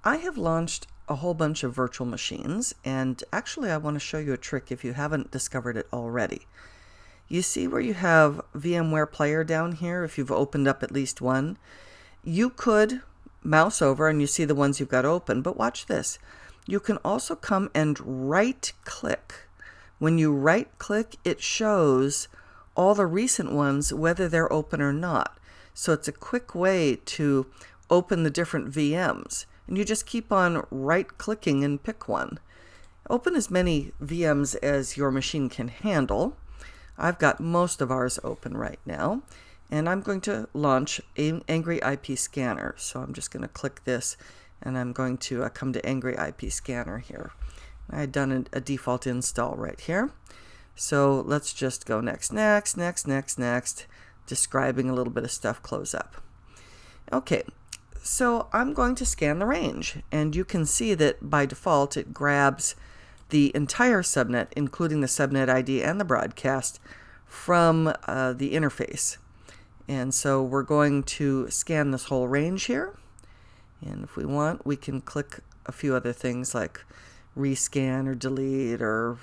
I have launched a whole bunch of virtual machines, and actually I want to show you a trick if you haven't discovered it already. You see where you have VMware Player down here, if you've opened up at least one. You could mouse over and you see the ones you've got open, but watch this. You can also come and right-click. When you right-click, it shows all the recent ones, whether they're open or not. So it's a quick way to open the different VMs. And you just keep on right-clicking and pick one. Open as many VMs as your machine can handle. I've got most of ours open right now. And I'm going to launch Angry IP Scanner. So I'm just going to click this, and I'm going to come to Angry IP Scanner here. I had done a default install right here. So let's just go next, describing a little bit of stuff, close up. Okay, so I'm going to scan the range, and you can see that by default it grabs the entire subnet, including the subnet ID and the broadcast, from the interface. And so we're going to scan this whole range here. And if we want, we can click a few other things like rescan or delete, or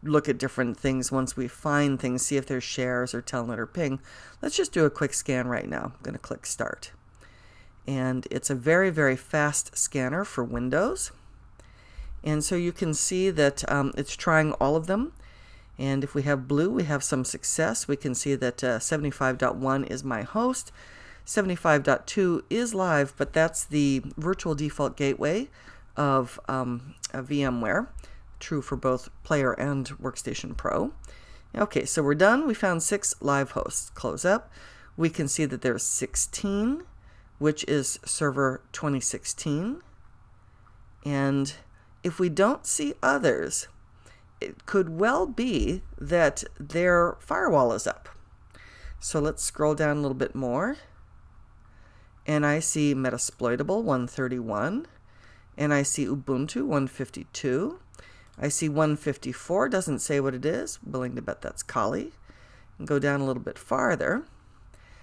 look at different things once we find things, see if there's shares or telnet or ping. Let's just do a quick scan right now. I'm going to click start. And it's a very, very fast scanner for Windows. And so you can see that it's trying all of them. And if we have blue, we have some success. We can see that 75.1 is my host. 75.2 is live, but that's the virtual default gateway of VMware, true for both Player and Workstation Pro. Okay, so we're done. We found 6 live hosts. Close up. We can see that there's 16, which is server 2016. And if we don't see others, it could well be that their firewall is up. So let's scroll down a little bit more. And I see Metasploitable 131. And I see Ubuntu 152. I see 154, doesn't say what it is. Willing to bet that's Kali. And go down a little bit farther.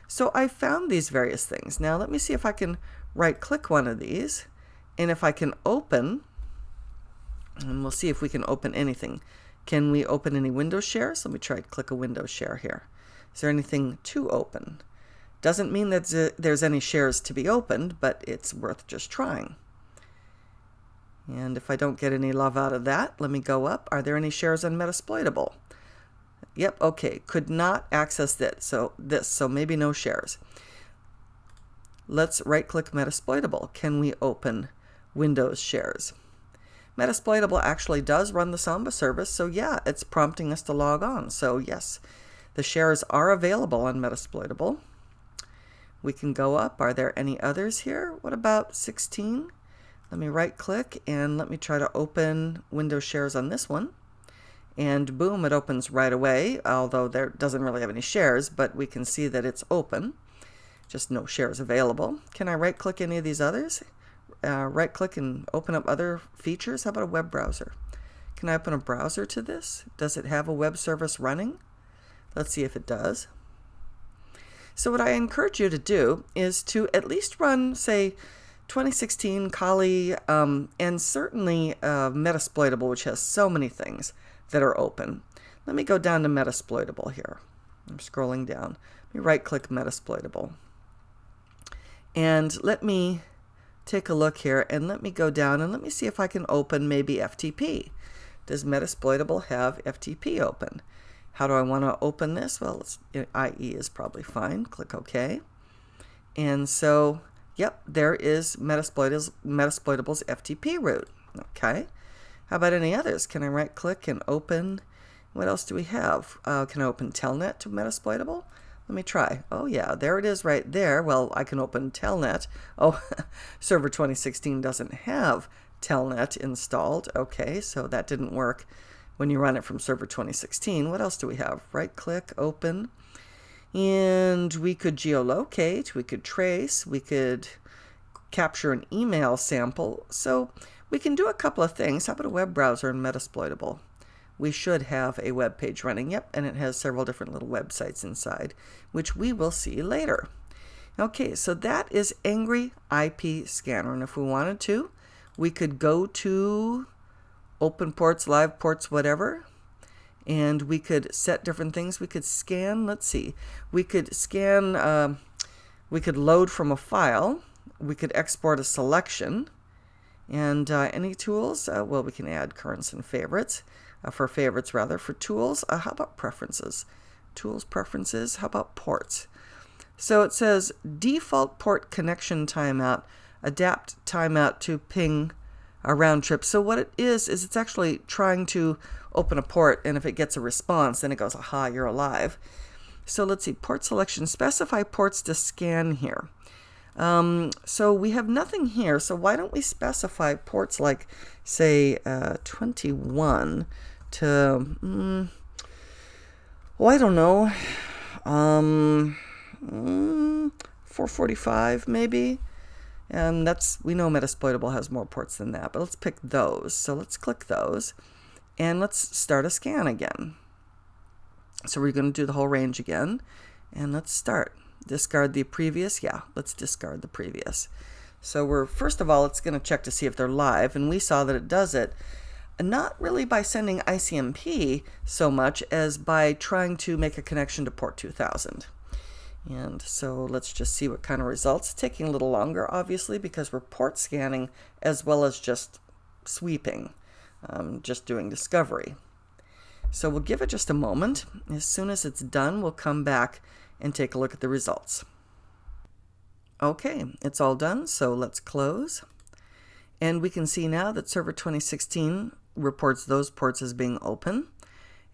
So I found these various things. Now let me see if I can right-click one of these. And if I can open, and we'll see if we can open anything. Can we open any Windows shares? Let me try to click a Windows share here. Is there anything to open? Doesn't mean that there's any shares to be opened, but it's worth just trying. And if I don't get any love out of that, let me go up. Are there any shares on Metasploitable? Yep, okay. Could not access this, so maybe no shares. Let's right-click Metasploitable. Can we open Windows shares? Metasploitable actually does run the Samba service, so yeah, it's prompting us to log on. So yes, the shares are available on Metasploitable. We can go up. Are there any others here? What about 16? Let me right-click and let me try to open Windows shares on this one. And boom, it opens right away, although there doesn't really have any shares, but we can see that it's open. Just no shares available. Can I right-click any of these others? Right-click and open up other features. How about a web browser? Can I open a browser to this? Does it have a web service running? Let's see if it does. So what I encourage you to do is to at least run, say, 2016, Kali, and certainly Metasploitable, which has so many things that are open. Let me go down to Metasploitable here. I'm scrolling down. Let me right-click Metasploitable. And let me take a look here, and let me go down and let me see if I can open maybe FTP. Does Metasploitable have FTP open? How do I want to open this? Well, IE is probably fine. Click OK. And so, yep, there is Metasploitable's FTP route. Okay. How about any others? Can I right-click and open? What else do we have? Can I open Telnet to Metasploitable? Let me try. Oh yeah, there it is right there. Well, I can open Telnet. Oh, Server 2016 doesn't have Telnet installed. Okay, so that didn't work when you run it from Server 2016. What else do we have? Right-click, open. And we could geolocate, we could trace, we could capture an email sample. So we can do a couple of things. How about a web browser in Metasploitable? We should have a web page running. Yep, and it has several different little websites inside, which we will see later. Okay, so that is Angry IP Scanner, and if we wanted to, we could go to open ports, live ports, whatever, and we could set different things. We could scan, let's see, we could scan, we could load from a file, we could export a selection, and any tools, well, we can add currents and favorites, for favorites rather. For tools, how about preferences? Tools, preferences, how about ports? So it says default port connection timeout, adapt timeout to ping a round trip. So what it is it's actually trying to open a port, and if it gets a response, then it goes, aha, you're alive. So let's see, port selection, specify ports to scan here. So we have nothing here, so why don't we specify ports like, say, 21 to, well, I don't know, 445 maybe? And we know Metasploitable has more ports than that, but let's pick those. So let's click those, and let's start a scan again. So we're going to do the whole range again, and let's start. Discard the previous. Yeah, let's discard the previous. So first of all, it's going to check to see if they're live, and we saw that it does it not really by sending ICMP so much as by trying to make a connection to port 2000. And so let's just see what kind of results. It's taking a little longer, obviously, because we're port scanning as well as just sweeping, just doing discovery. So we'll give it just a moment. As soon as it's done, we'll come back and take a look at the results. Okay, it's all done, so let's close. And we can see now that Server 2016 reports those ports as being open,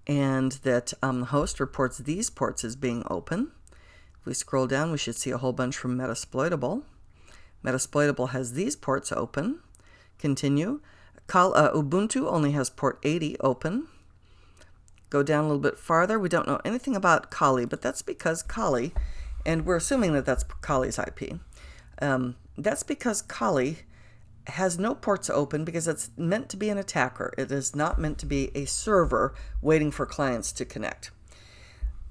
and that the host reports these ports as being open. If we scroll down, we should see a whole bunch from Metasploitable. Metasploitable has these ports open. Continue. Ubuntu only has port 80 open. Go down a little bit farther. We don't know anything about Kali, but that's because Kali, and we're assuming that that's Kali's IP. That's because Kali has no ports open because it's meant to be an attacker. It is not meant to be a server waiting for clients to connect.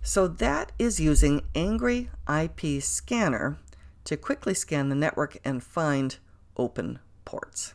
So that is using Angry IP Scanner to quickly scan the network and find open ports.